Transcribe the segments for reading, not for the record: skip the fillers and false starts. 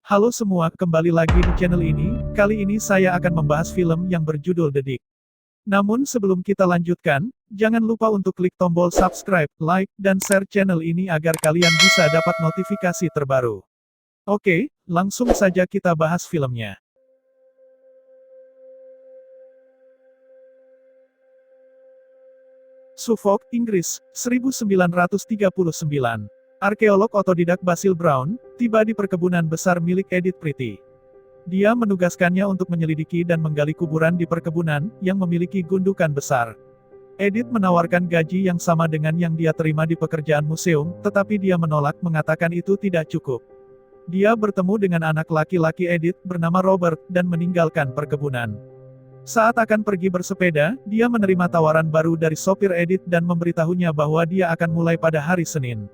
Halo semua, kembali lagi di channel ini. Kali ini saya akan membahas film yang berjudul The Dig. Namun sebelum kita lanjutkan, jangan lupa untuk klik tombol subscribe, like, dan share channel ini agar kalian bisa dapat notifikasi terbaru. Oke, langsung saja kita bahas filmnya. Suffolk, Inggris, 1939. Arkeolog otodidak Basil Brown, tiba di perkebunan besar milik Edith Pretty. Dia menugaskannya untuk menyelidiki dan menggali kuburan di perkebunan, yang memiliki gundukan besar. Edith menawarkan gaji yang sama dengan yang dia terima di pekerjaan museum, tetapi dia menolak, mengatakan itu tidak cukup. Dia bertemu dengan anak laki-laki Edith, bernama Robert, dan meninggalkan perkebunan. Saat akan pergi bersepeda, dia menerima tawaran baru dari sopir Edith dan memberitahunya bahwa dia akan mulai pada hari Senin.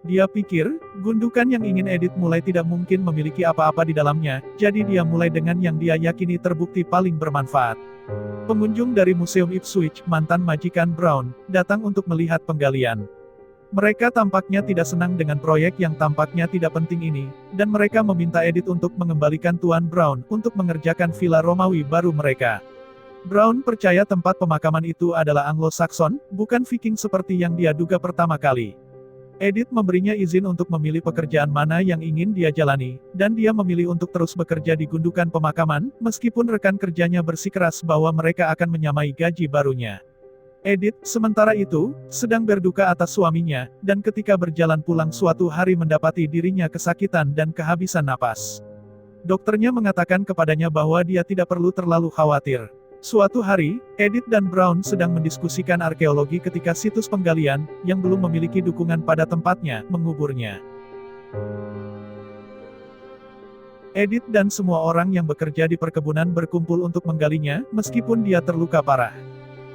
Dia pikir, gundukan yang ingin Edith mulai tidak mungkin memiliki apa-apa di dalamnya, jadi dia mulai dengan yang dia yakini terbukti paling bermanfaat. Pengunjung dari Museum Ipswich, mantan majikan Brown, datang untuk melihat penggalian. Mereka tampaknya tidak senang dengan proyek yang tampaknya tidak penting ini, dan mereka meminta Edith untuk mengembalikan Tuan Brown untuk mengerjakan villa Romawi baru mereka. Brown percaya tempat pemakaman itu adalah Anglo-Saxon, bukan Viking seperti yang dia duga pertama kali. Edith memberinya izin untuk memilih pekerjaan mana yang ingin dia jalani, dan dia memilih untuk terus bekerja di gundukan pemakaman, meskipun rekan kerjanya bersikeras bahwa mereka akan menyamai gaji barunya. Edith, sementara itu, sedang berduka atas suaminya, dan ketika berjalan pulang suatu hari mendapati dirinya kesakitan dan kehabisan napas. Dokternya mengatakan kepadanya bahwa dia tidak perlu terlalu khawatir. Suatu hari, Edith dan Brown sedang mendiskusikan arkeologi ketika situs penggalian, yang belum memiliki dukungan pada tempatnya, menguburnya. Edith dan semua orang yang bekerja di perkebunan berkumpul untuk menggalinya, meskipun dia terluka parah.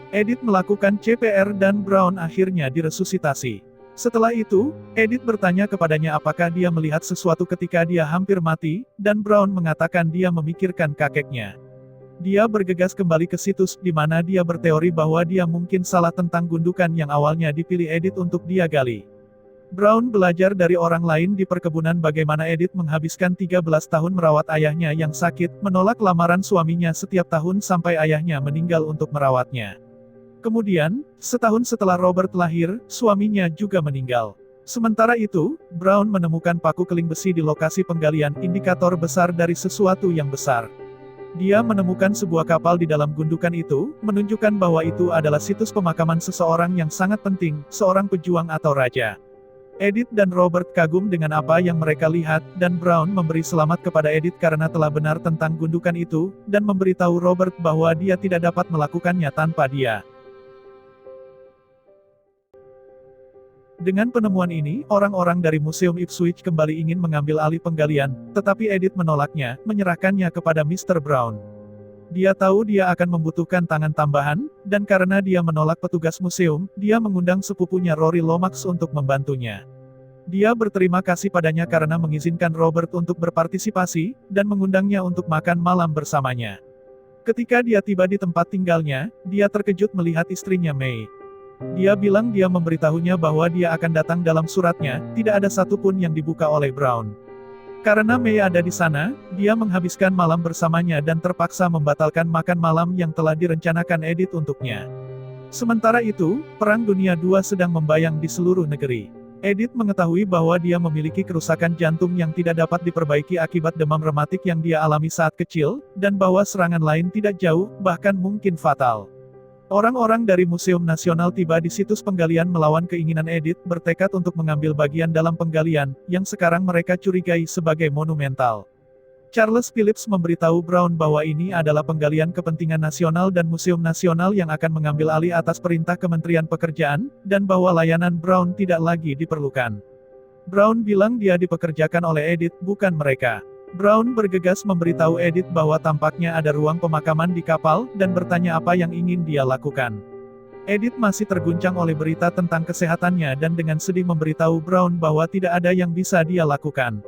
Edith melakukan CPR dan Brown akhirnya diresusitasi. Setelah itu, Edith bertanya kepadanya apakah dia melihat sesuatu ketika dia hampir mati, dan Brown mengatakan dia memikirkan kakeknya. Dia bergegas kembali ke situs, di mana dia berteori bahwa dia mungkin salah tentang gundukan yang awalnya dipilih Edith untuk dia gali. Brown belajar dari orang lain di perkebunan bagaimana Edith menghabiskan 13 tahun merawat ayahnya yang sakit, menolak lamaran suaminya setiap tahun sampai ayahnya meninggal untuk merawatnya. Kemudian, setahun setelah Robert lahir, suaminya juga meninggal. Sementara itu, Brown menemukan paku keling besi di lokasi penggalian, indikator besar dari sesuatu yang besar. Dia menemukan sebuah kapal di dalam gundukan itu, menunjukkan bahwa itu adalah situs pemakaman seseorang yang sangat penting, seorang pejuang atau raja. Edith dan Robert kagum dengan apa yang mereka lihat, dan Brown memberi selamat kepada Edith karena telah benar tentang gundukan itu, dan memberitahu Robert bahwa dia tidak dapat melakukannya tanpa dia. Dengan penemuan ini, orang-orang dari Museum Ipswich kembali ingin mengambil alih penggalian, tetapi Edith menolaknya, menyerahkannya kepada Mr. Brown. Dia tahu dia akan membutuhkan tangan tambahan, dan karena dia menolak petugas museum, dia mengundang sepupunya Rory Lomax untuk membantunya. Dia berterima kasih padanya karena mengizinkan Robert untuk berpartisipasi, dan mengundangnya untuk makan malam bersamanya. Ketika dia tiba di tempat tinggalnya, dia terkejut melihat istrinya May. Dia bilang dia memberitahunya bahwa dia akan datang dalam suratnya, tidak ada satupun yang dibuka oleh Brown. Karena May ada di sana, dia menghabiskan malam bersamanya dan terpaksa membatalkan makan malam yang telah direncanakan Edith untuknya. Sementara itu, Perang Dunia II sedang membayang di seluruh negeri. Edith mengetahui bahwa dia memiliki kerusakan jantung yang tidak dapat diperbaiki akibat demam rematik yang dia alami saat kecil, dan bahwa serangan lain tidak jauh, bahkan mungkin fatal. Orang-orang dari Museum Nasional tiba di situs penggalian melawan keinginan Edith, bertekad untuk mengambil bagian dalam penggalian, yang sekarang mereka curigai sebagai monumental. Charles Phillips memberitahu Brown bahwa ini adalah penggalian kepentingan nasional dan Museum Nasional yang akan mengambil alih atas perintah Kementerian Pekerjaan, dan bahwa layanan Brown tidak lagi diperlukan. Brown bilang dia dipekerjakan oleh Edith, bukan mereka. Brown bergegas memberitahu Edith bahwa tampaknya ada ruang pemakaman di kapal, dan bertanya apa yang ingin dia lakukan. Edith masih terguncang oleh berita tentang kesehatannya dan dengan sedih memberitahu Brown bahwa tidak ada yang bisa dia lakukan.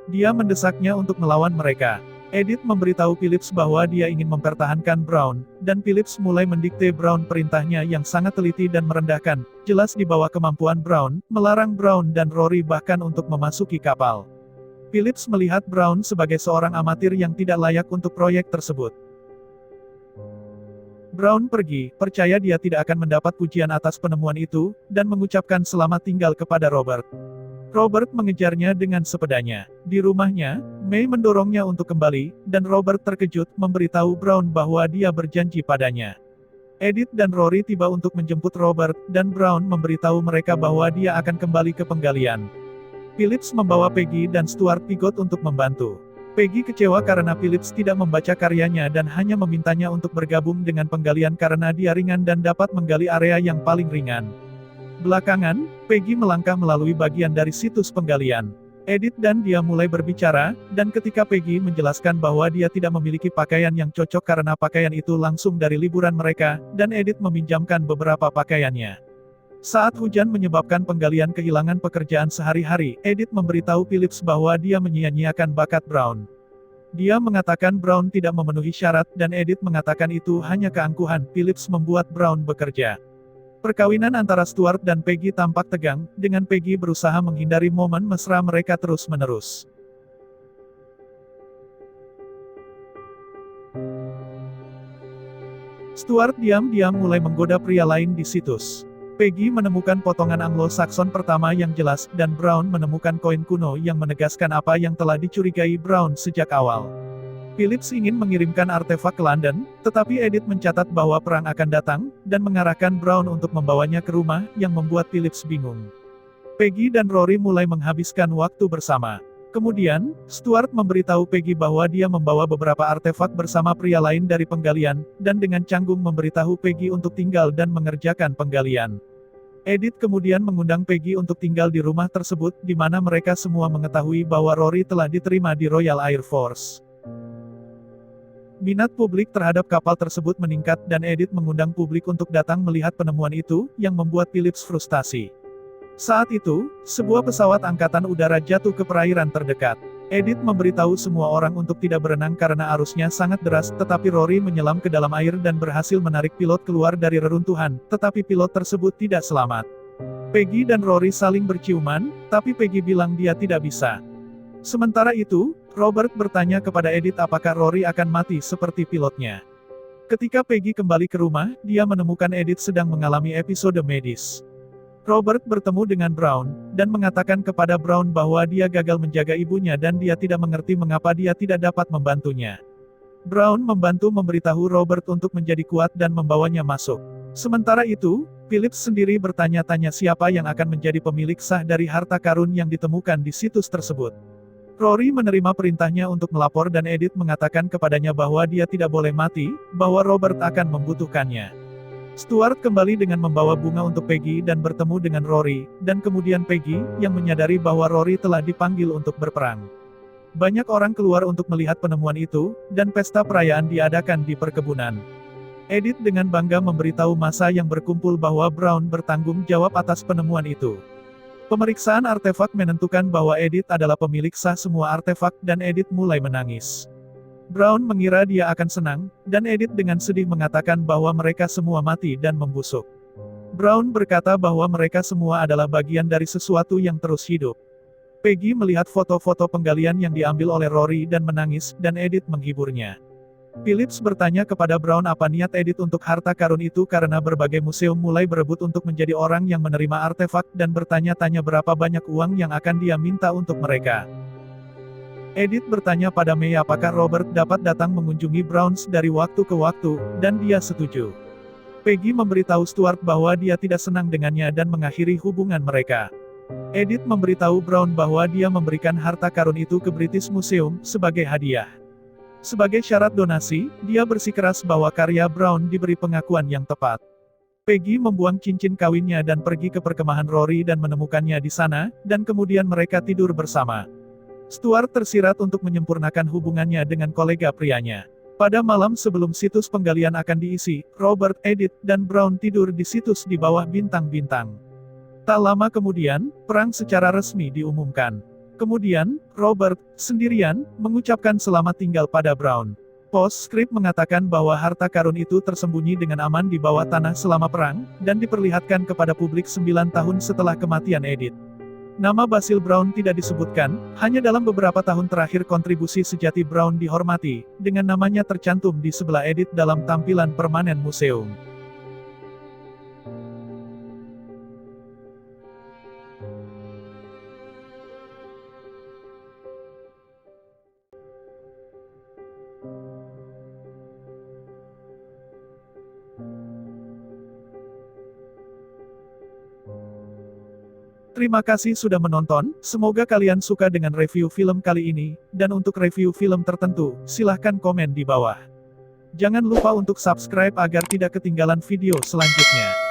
Dia mendesaknya untuk melawan mereka. Edith memberitahu Phillips bahwa dia ingin mempertahankan Brown, dan Phillips mulai mendikte Brown perintahnya yang sangat teliti dan merendahkan, jelas di bawah kemampuan Brown, melarang Brown dan Rory bahkan untuk memasuki kapal. Phillips melihat Brown sebagai seorang amatir yang tidak layak untuk proyek tersebut. Brown pergi, percaya dia tidak akan mendapat pujian atas penemuan itu, dan mengucapkan selamat tinggal kepada Robert. Robert mengejarnya dengan sepedanya. Di rumahnya, May mendorongnya untuk kembali, dan Robert terkejut memberitahu Brown bahwa dia berjanji padanya. Edith dan Rory tiba untuk menjemput Robert, dan Brown memberitahu mereka bahwa dia akan kembali ke penggalian. Phillips membawa Peggy dan Stuart Pigot untuk membantu. Peggy kecewa karena Phillips tidak membaca karyanya dan hanya memintanya untuk bergabung dengan penggalian karena dia ringan dan dapat menggali area yang paling ringan. Belakangan, Peggy melangkah melalui bagian dari situs penggalian. Edith dan dia mulai berbicara, dan ketika Peggy menjelaskan bahwa dia tidak memiliki pakaian yang cocok karena pakaian itu langsung dari liburan mereka, dan Edith meminjamkan beberapa pakaiannya. Saat hujan menyebabkan penggalian kehilangan pekerjaan sehari-hari, Edith memberitahu Phillips bahwa dia menyia-nyiakan bakat Brown. Dia mengatakan Brown tidak memenuhi syarat dan Edith mengatakan itu hanya keangkuhan. Phillips membuat Brown bekerja. Perkawinan antara Stuart dan Peggy tampak tegang, dengan Peggy berusaha menghindari momen mesra mereka terus-menerus. Stuart diam-diam mulai menggoda pria lain di situs. Peggy menemukan potongan Anglo-Saxon pertama yang jelas, dan Brown menemukan koin kuno yang menegaskan apa yang telah dicurigai Brown sejak awal. Phillips ingin mengirimkan artefak ke London, tetapi Edith mencatat bahwa perang akan datang, dan mengarahkan Brown untuk membawanya ke rumah, yang membuat Phillips bingung. Peggy dan Rory mulai menghabiskan waktu bersama. Kemudian, Stuart memberitahu Peggy bahwa dia membawa beberapa artefak bersama pria lain dari penggalian, dan dengan canggung memberitahu Peggy untuk tinggal dan mengerjakan penggalian. Edith kemudian mengundang Peggy untuk tinggal di rumah tersebut, di mana mereka semua mengetahui bahwa Rory telah diterima di Royal Air Force. Minat publik terhadap kapal tersebut meningkat dan Edith mengundang publik untuk datang melihat penemuan itu, yang membuat Phillips frustasi. Saat itu, sebuah pesawat angkatan udara jatuh ke perairan terdekat. Edith memberitahu semua orang untuk tidak berenang karena arusnya sangat deras, tetapi Rory menyelam ke dalam air dan berhasil menarik pilot keluar dari reruntuhan, tetapi pilot tersebut tidak selamat. Peggy dan Rory saling berciuman, tapi Peggy bilang dia tidak bisa. Sementara itu, Robert bertanya kepada Edith apakah Rory akan mati seperti pilotnya. Ketika Peggy kembali ke rumah, dia menemukan Edith sedang mengalami episode medis. Robert bertemu dengan Brown, dan mengatakan kepada Brown bahwa dia gagal menjaga ibunya dan dia tidak mengerti mengapa dia tidak dapat membantunya. Brown membantu memberitahu Robert untuk menjadi kuat dan membawanya masuk. Sementara itu, Phillips sendiri bertanya-tanya siapa yang akan menjadi pemilik sah dari harta karun yang ditemukan di situs tersebut. Rory menerima perintahnya untuk melapor dan Edith mengatakan kepadanya bahwa dia tidak boleh mati, bahwa Robert akan membutuhkannya. Stuart kembali dengan membawa bunga untuk Peggy dan bertemu dengan Rory, dan kemudian Peggy, yang menyadari bahwa Rory telah dipanggil untuk berperang. Banyak orang keluar untuk melihat penemuan itu, dan pesta perayaan diadakan di perkebunan. Edith dengan bangga memberitahu massa yang berkumpul bahwa Brown bertanggung jawab atas penemuan itu. Pemeriksaan artefak menentukan bahwa Edith adalah pemilik sah semua artefak dan Edith mulai menangis. Brown mengira dia akan senang, dan Edith dengan sedih mengatakan bahwa mereka semua mati dan membusuk. Brown berkata bahwa mereka semua adalah bagian dari sesuatu yang terus hidup. Peggy melihat foto-foto penggalian yang diambil oleh Rory dan menangis, dan Edith menghiburnya. Phillips bertanya kepada Brown apa niat Edith untuk harta karun itu karena berbagai museum mulai berebut untuk menjadi orang yang menerima artefak dan bertanya-tanya berapa banyak uang yang akan dia minta untuk mereka. Edith bertanya pada May apakah Robert dapat datang mengunjungi Browns dari waktu ke waktu, dan dia setuju. Peggy memberitahu Stuart bahwa dia tidak senang dengannya dan mengakhiri hubungan mereka. Edith memberitahu Brown bahwa dia memberikan harta karun itu ke British Museum sebagai hadiah. Sebagai syarat donasi, dia bersikeras bahwa karya Brown diberi pengakuan yang tepat. Peggy membuang cincin kawinnya dan pergi ke perkemahan Rory dan menemukannya di sana, dan kemudian mereka tidur bersama. Stuart tersirat untuk menyempurnakan hubungannya dengan kolega prianya. Pada malam sebelum situs penggalian akan diisi, Robert, Edith, dan Brown tidur di situs di bawah bintang-bintang. Tak lama kemudian, perang secara resmi diumumkan. Kemudian, Robert, sendirian, mengucapkan selamat tinggal pada Brown. Postscript mengatakan bahwa harta karun itu tersembunyi dengan aman di bawah tanah selama perang, dan diperlihatkan kepada publik 9 tahun setelah kematian Edith. Nama Basil Brown tidak disebutkan, hanya dalam beberapa tahun terakhir kontribusi sejati Brown dihormati, dengan namanya tercantum di sebelah Edith dalam tampilan permanen museum. Terima kasih sudah menonton, semoga kalian suka dengan review film kali ini, dan untuk review film tertentu, silahkan komen di bawah. Jangan lupa untuk subscribe agar tidak ketinggalan video selanjutnya.